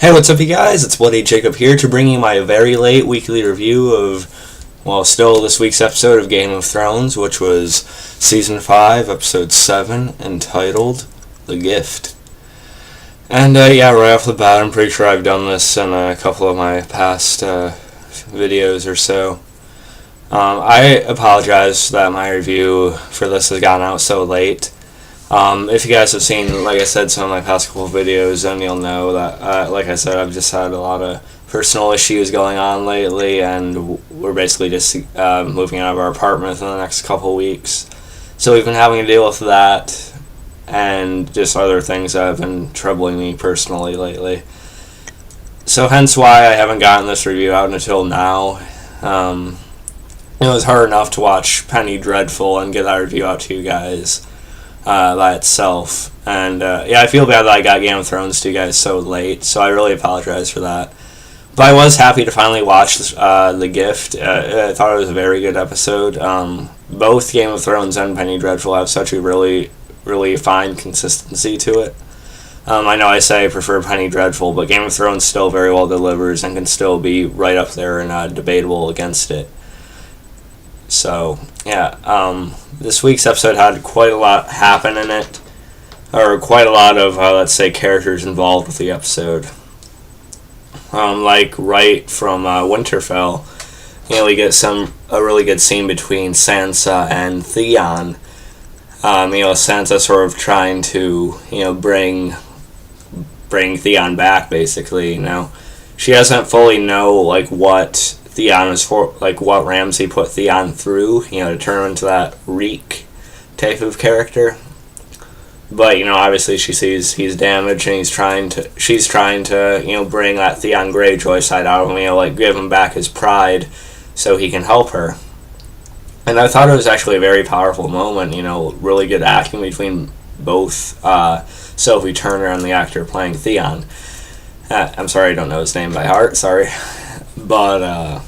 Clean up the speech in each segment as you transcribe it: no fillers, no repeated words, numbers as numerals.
Hey, what's up, you guys? It's Bloody Jacob here to bring you my very late weekly review of, still this week's episode of Game of Thrones, which was Season 5, Episode 7, entitled The Gift. And, right off the bat, I'm pretty sure I've done this in a couple of my past videos or so. I apologize that my review for this has gotten out so late. If you guys have seen, like I said, some of my past couple of videos, then you'll know that, like I said, I've just had a lot of personal issues going on lately, and we're basically just moving out of our apartment in the next couple of weeks. So we've been having to deal with that, and just other things that have been troubling me personally lately. So hence why I haven't gotten this review out until now. It was hard enough to watch Penny Dreadful and get that review out to you guys by itself, and I feel bad that I got Game of Thrones to you guys so late, so I really apologize for that. But I was happy to finally watch The Gift. I thought it was a very good episode. Both Game of Thrones and Penny Dreadful have such a really, really fine consistency to it. I know I say I prefer Penny Dreadful, but Game of Thrones still very well delivers and can still be right up there and debatable against it. So, this week's episode had quite a lot happen in it, or quite a lot of, let's say, characters involved with the episode. Like right from Winterfell, we get a really good scene between Sansa and Theon. Sansa sort of trying to, bring Theon back, basically. She doesn't fully know, what Theon is for, what Ramsay put Theon through, to turn him into that Reek type of character. But, obviously she sees he's damaged, and she's trying to, bring that Theon Greyjoy side out of him, give him back his pride so he can help her. And I thought it was actually a very powerful moment, really good acting between both Sophie Turner and the actor playing Theon. I'm sorry, I don't know his name by heart, sorry. But,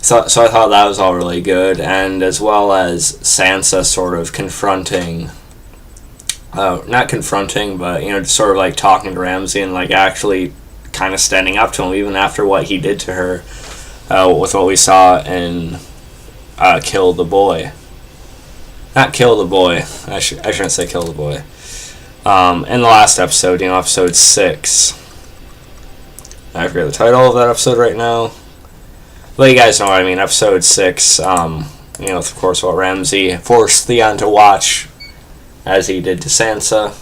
so I thought that was all really good, and as well as Sansa sort of confronting, not confronting, but, sort of, talking to Ramsay and, actually kind of standing up to him, even after what he did to her, with what we saw in, Kill the Boy. Not Kill the Boy, I shouldn't say Kill the Boy. In the last episode, episode 6, I forget the title of that episode right now. But you guys know what I mean. Episode 6, of course, what Ramsay forced Theon to watch, as he did to Sansa.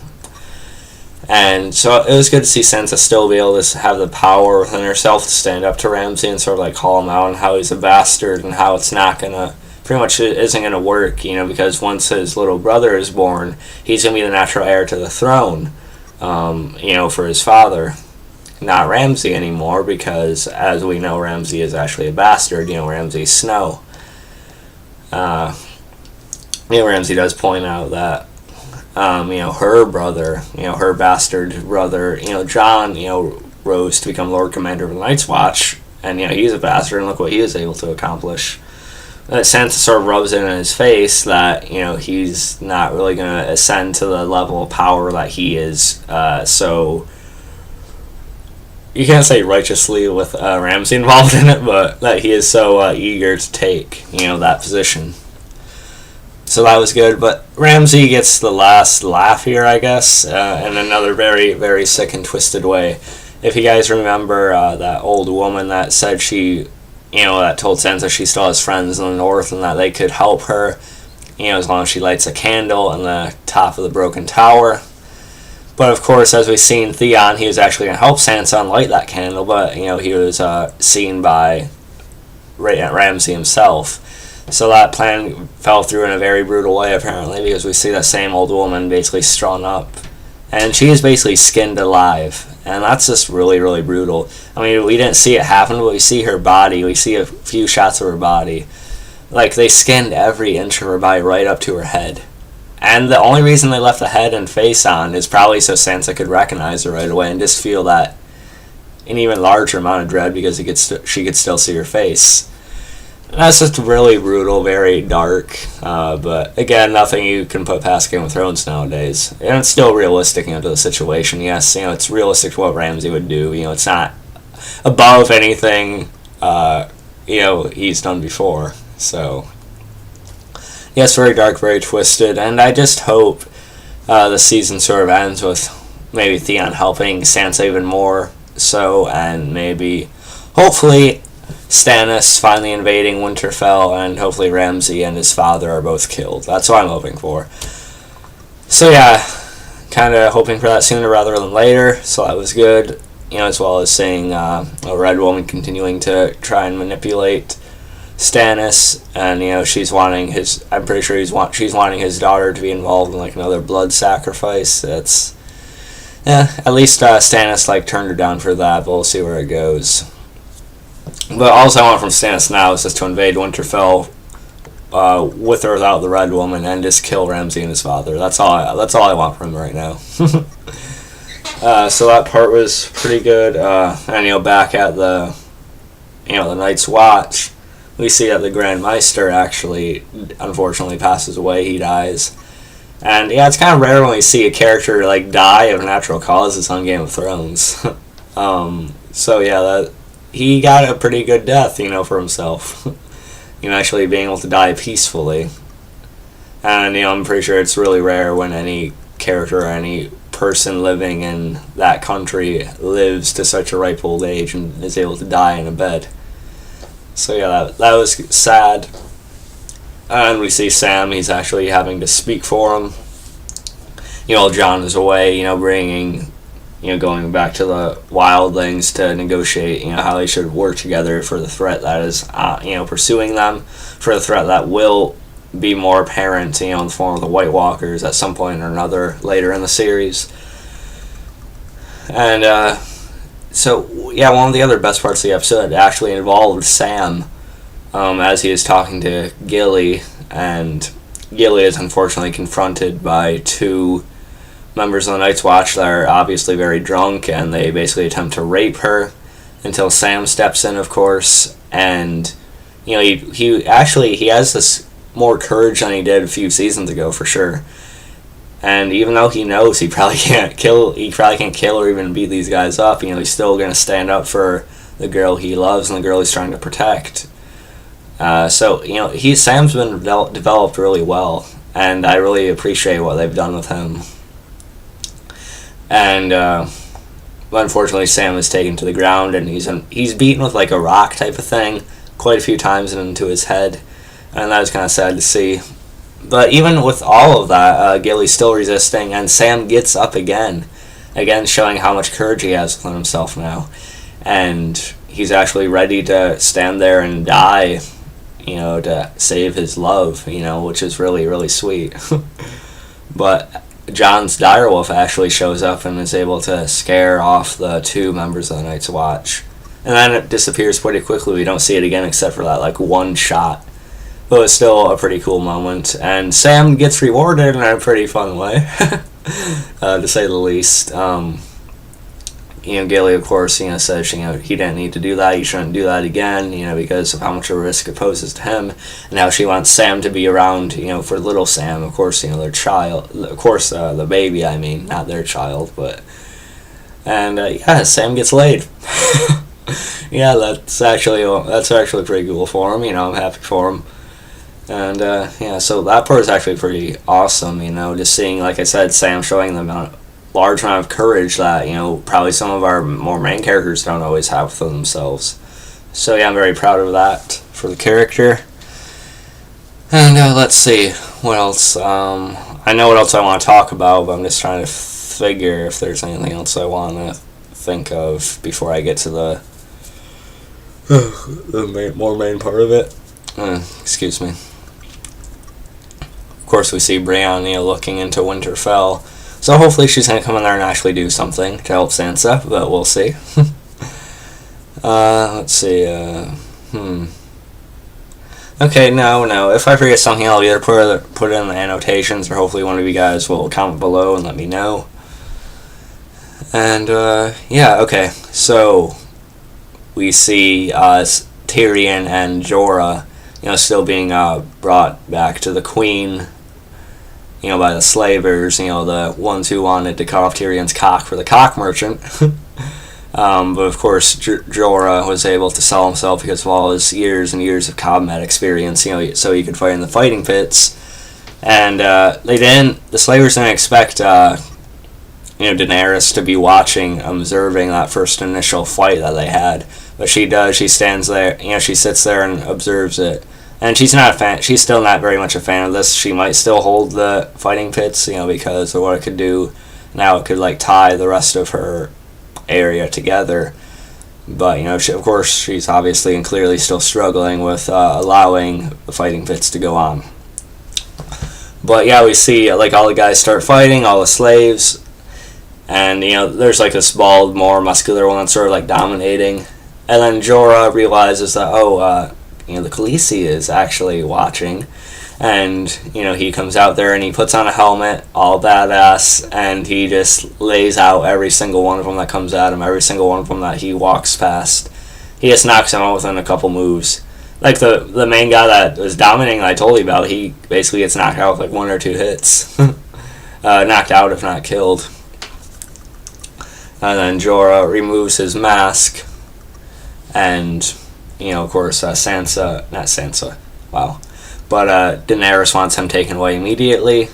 And so it was good to see Sansa still be able to have the power within herself to stand up to Ramsay and sort of call him out on how he's a bastard and how it's not gonna, pretty much isn't gonna work, because once his little brother is born, he's gonna be the natural heir to the throne, for his father. Not Ramsay anymore, because as we know, Ramsay is actually a bastard. Ramsay Snow. Ramsay does point out that her brother, her bastard brother, Jon, rose to become Lord Commander of the Night's Watch, and he's a bastard, and look what he was able to accomplish. Sansa sort of rubs it in his face that he's not really going to ascend to the level of power that he is. So you can't say righteously with Ramsay involved in it, but that he is so eager to take, that position. So that was good, but Ramsay gets the last laugh here, I guess, in another very, very sick and twisted way. If you guys remember that old woman that said that told Sansa she still has friends in the north and that they could help her, as long as she lights a candle on the top of the broken tower. But of course, as we've seen, Theon, he was actually going to help Sansa light that candle, but, he was seen by Ramsay himself. So that plan fell through in a very brutal way, apparently, because we see that same old woman basically strung up. And she is basically skinned alive. And that's just really, really brutal. I mean, we didn't see it happen, but we see her body. We see a few shots of her body. They skinned every inch of her body right up to her head. And the only reason they left the head and face on is probably so Sansa could recognize her right away and just feel that an even larger amount of dread because she could still see her face. That's just really brutal, very dark. But again, nothing you can put past Game of Thrones nowadays. And it's still realistic, to the situation. Yes, it's realistic to what Ramsay would do. It's not above anything, he's done before. So, yes, very dark, very twisted. And I just hope the season sort of ends with maybe Theon helping Sansa even more so, and maybe, hopefully, Stannis finally invading Winterfell, and hopefully Ramsay and his father are both killed. That's what I'm hoping for. So yeah, kind of hoping for that sooner rather than later, so that was good. As well as seeing a Red Woman continuing to try and manipulate Stannis, and she's wanting his. I'm pretty sure she's wanting his daughter to be involved in another blood sacrifice. That's at least Stannis turned her down for that, but we'll see where it goes. But all I want from Stannis now is just to invade Winterfell, with or without the Red Woman, and just kill Ramsay and his father. That's all I want from him right now. So that part was pretty good. And back at the Night's Watch, we see that the Grand Maester actually, unfortunately, passes away. He dies. And it's kind of rare when we see a character die of natural causes on Game of Thrones. So that he got a pretty good death, for himself. Actually being able to die peacefully. And I'm pretty sure it's really rare when any character or any person living in that country lives to such a ripe old age and is able to die in a bed. So that was sad. And we see Sam, he's actually having to speak for him. Jon is away, bringing, going back to the wildlings to negotiate, how they should work together for the threat that is, pursuing them, for the threat that will be more apparent, in the form of the White Walkers at some point or another later in the series. And, one of the other best parts of the episode actually involved Sam, as he is talking to Gilly, and Gilly is unfortunately confronted by two members of the Night's Watch that are obviously very drunk, and they basically attempt to rape her until Sam steps in, of course. And he has this more courage than he did a few seasons ago, for sure. And even though he knows he probably can't kill or even beat these guys up, he's still gonna stand up for the girl he loves and the girl he's trying to protect. Sam's been developed really well, and I really appreciate what they've done with him. And unfortunately, Sam is taken to the ground, and he's beaten with a rock type of thing quite a few times into his head, and that was kind of sad to see. But even with all of that, Gilly's still resisting, and Sam gets up again showing how much courage he has within himself now, and he's actually ready to stand there and die, to save his love, which is really, really sweet. But Jon's direwolf actually shows up and is able to scare off the two members of the Night's Watch. And then it disappears pretty quickly. We don't see it again except for that one shot. But it's still a pretty cool moment. And Sam gets rewarded in a pretty fun way, to say the least. Gilly, of course, says, he didn't need to do that, he shouldn't do that again, because of how much of a risk it poses to him. And now she wants Sam to be around, for little Sam, of course, their child, of course, the baby, not their child, but, and, Sam gets laid. That's actually pretty cool for him, I'm happy for him. And, so that part is actually pretty awesome, just seeing, like I said, Sam showing them large amount of courage that probably some of our more main characters don't always have for themselves. So I'm very proud of that for the character. And let's see what else. I know what else I want to talk about, but I'm just trying to figure if there's anything else I want to think of before I get to the more main part of it. Excuse me. Of course, we see Brienne looking into Winterfell. So hopefully she's going to come in there and actually do something to help Sansa, but we'll see. Let's see. Okay, no. If I forget something, I'll either put it in the annotations, or hopefully one of you guys will comment below and let me know. And, okay. So, we see Tyrion and Jorah still being brought back to the queen, by the slavers, the ones who wanted to cut off Tyrion's cock for the cock merchant. But of course, Jorah was able to sell himself because of all his years and years of combat experience, so he could fight in the fighting pits. And the slavers didn't expect, Daenerys to be watching, observing that first initial fight that they had. But she does. She stands there, she sits there and observes it. And she's not a fan. She's still not very much a fan of this. She might still hold the fighting pits, because of what it could do. Now it could tie the rest of her area together. But of course, she's obviously and clearly still struggling with allowing the fighting pits to go on. But yeah, we see all the guys start fighting, all the slaves, and there's this bald, more muscular one that's sort of dominating. And then Jorah realizes that the Khaleesi is actually watching, and he comes out there and he puts on a helmet, all badass, and he just lays out every single one of them that comes at him, every single one of them that he walks past. He just knocks them out within a couple moves. The main guy that was dominating that I told you about, he basically gets knocked out with 1 or 2 hits. Knocked out if not killed. And then Jorah removes his mask, and of course, not Sansa, wow. But Daenerys wants him taken away immediately.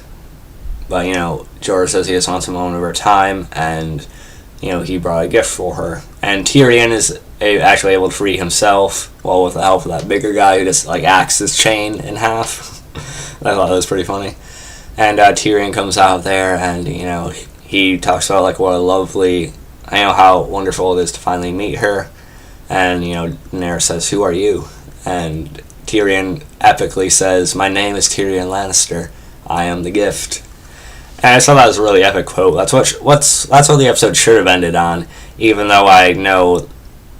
But, Jorah says he just wants him on over time, and, he brought a gift for her. And Tyrion is actually able to free himself, with the help of that bigger guy who just, axed his chain in half. I thought that was pretty funny. And Tyrion comes out there, and, he talks about, what a lovely, how wonderful it is to finally meet her. And, Daenerys says, "Who are you?" And Tyrion epically says, "My name is Tyrion Lannister. I am the gift." And I thought that was a really epic quote. That's what the episode should have ended on, even though I know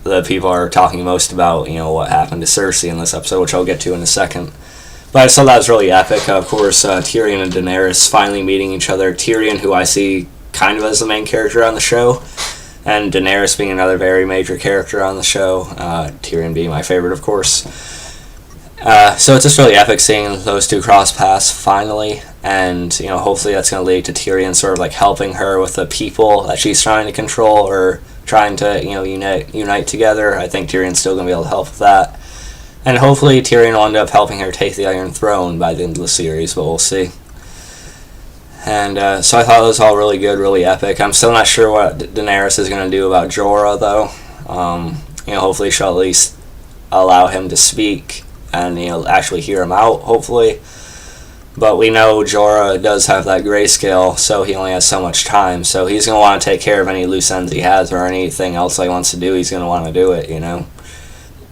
the people are talking most about, what happened to Cersei in this episode, which I'll get to in a second. But I thought that was really epic. Of course, Tyrion and Daenerys finally meeting each other. Tyrion, who I see kind of as the main character on the show, and Daenerys being another very major character on the show, Tyrion being my favorite, of course. So it's just really epic seeing those two cross paths finally, and hopefully that's going to lead to Tyrion sort of helping her with the people that she's trying to control or trying to unite together. I think Tyrion's still going to be able to help with that, and hopefully Tyrion will end up helping her take the Iron Throne by the end of the series, but we'll see. And so I thought it was all really good, really epic. I'm still not sure what Daenerys is going to do about Jorah, though. Hopefully she'll at least allow him to speak and actually hear him out, hopefully. But we know Jorah does have that grayscale, so he only has so much time. So he's going to want to take care of any loose ends he has or anything else he wants to do. He's going to want to do it,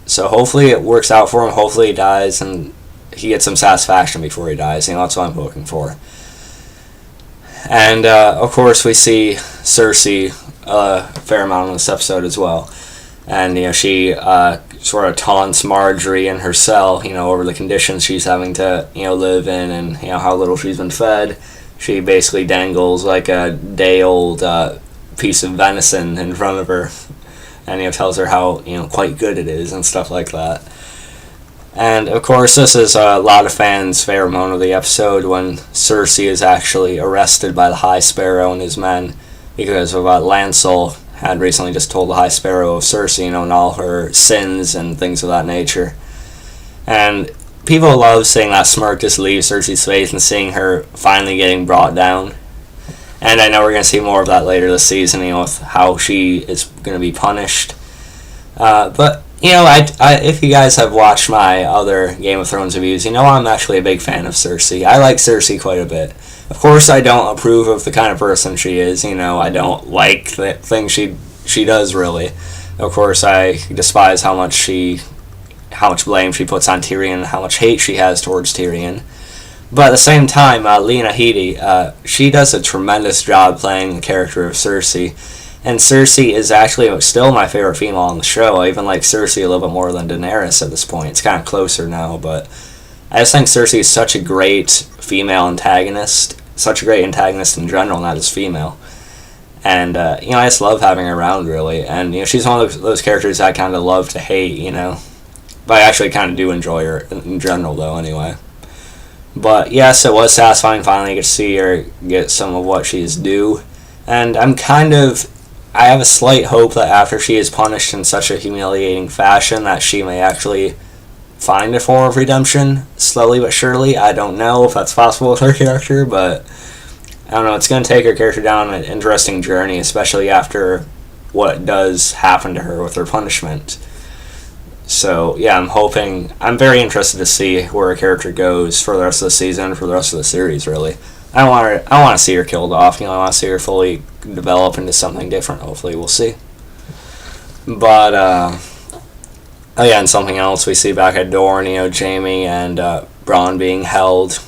So hopefully it works out for him. Hopefully he dies and he gets some satisfaction before he dies. That's what I'm looking for. And, of course, we see Cersei a fair amount in this episode as well. And, she sort of taunts Margaery in her cell, over the conditions she's having to, live in and, how little she's been fed. She basically dangles a day-old piece of venison in front of her and, tells her how, quite good it is and stuff like that. And, of course, this is a lot of fans' favorite moment of the episode when Cersei is actually arrested by the High Sparrow and his men because of Lancel had recently just told the High Sparrow of Cersei, and all her sins and things of that nature. And people love seeing that smirk just leave Cersei's face and seeing her finally getting brought down. And I know we're going to see more of that later this season, with how she is going to be punished. But if you guys have watched my other Game of Thrones reviews, I'm actually a big fan of Cersei. I like Cersei quite a bit. Of course, I don't approve of the kind of person she is. I don't like the things she does, really. Of course, I despise how much blame she puts on Tyrion, how much hate she has towards Tyrion. But at the same time, Lena Headey, she does a tremendous job playing the character of Cersei. And Cersei is actually still my favorite female on the show. I even like Cersei a little bit more than Daenerys at this point. It's kind of closer now, but I just think Cersei is such a great female antagonist. Such a great antagonist in general, not just female. And, I just love having her around, really. And, she's one of those characters I kind of love to hate, But I actually kind of do enjoy her in general, though, anyway. But yes, it was satisfying finally to see her get some of what she's due. And I have a slight hope that after she is punished in such a humiliating fashion that she may actually find a form of redemption, slowly but surely. I don't know if that's possible with her character, but I don't know, it's going to take her character down an interesting journey, especially after what does happen to her with her punishment. So, yeah, I'm very interested to see where her character goes for the rest of the season, for the rest of the series, really. I want to see her killed off, I want to see her fully develop into something different, hopefully, we'll see. But, oh yeah, and something else we see back at Dorne, Jaime and Bronn being held.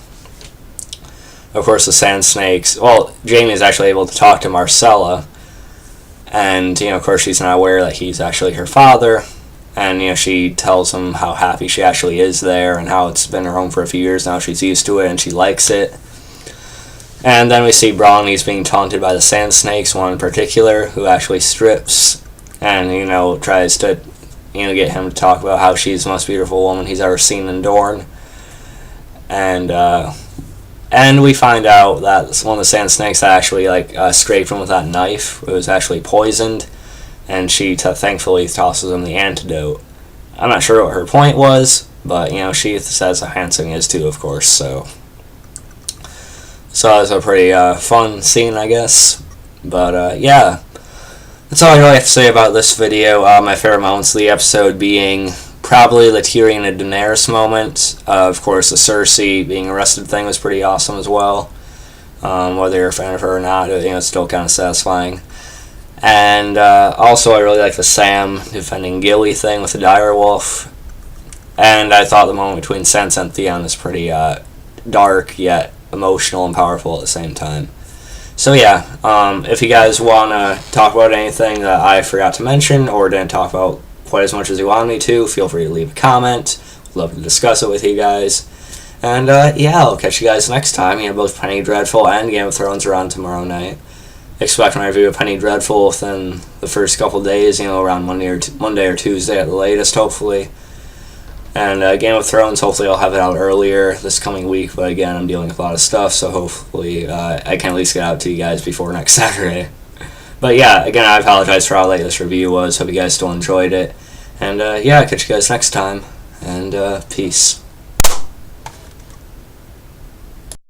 Of course, the Sand Snakes. Well, Jaime is actually able to talk to Marcella, and of course, she's not aware that he's actually her father. And she tells him how happy she actually is there, and how it's been her home for a few years now. She's used to it, and she likes it. And then we see Bronn. He's being taunted by the Sand Snakes, one in particular, who actually strips and tries to get him to talk about how she's the most beautiful woman he's ever seen in Dorne. And we find out that one of the Sand Snakes actually scraped him with that knife. It was actually poisoned, and she thankfully tosses him the antidote. I'm not sure what her point was, but she says how handsome he is too, of course. So it was a pretty fun scene, I guess. But yeah. That's all I really have to say about this video. My favorite moments of the episode being probably the Tyrion and Daenerys moment. Of course, the Cersei being arrested thing was pretty awesome as well. Whether you're a fan of her or not, it's still kind of satisfying. And also, I really like the Sam defending Gilly thing with the direwolf. And I thought the moment between Sansa and Theon was pretty dark, yet emotional and powerful at the same time. So yeah, if you guys want to talk about anything that I forgot to mention or didn't talk about quite as much as you wanted me to, feel free to leave a comment. I'd love to discuss it with you guys. And yeah, I'll catch you guys next time. Both Penny Dreadful and Game of Thrones are on tomorrow night. Expect my review of Penny Dreadful within the first couple days, around Monday or Tuesday at the latest, hopefully. And Game of Thrones, hopefully I'll have it out earlier this coming week, but again, I'm dealing with a lot of stuff, so hopefully I can at least get out to you guys before next Saturday. But yeah, again, I apologize for how late this review was. Hope you guys still enjoyed it. And yeah, catch you guys next time, and peace.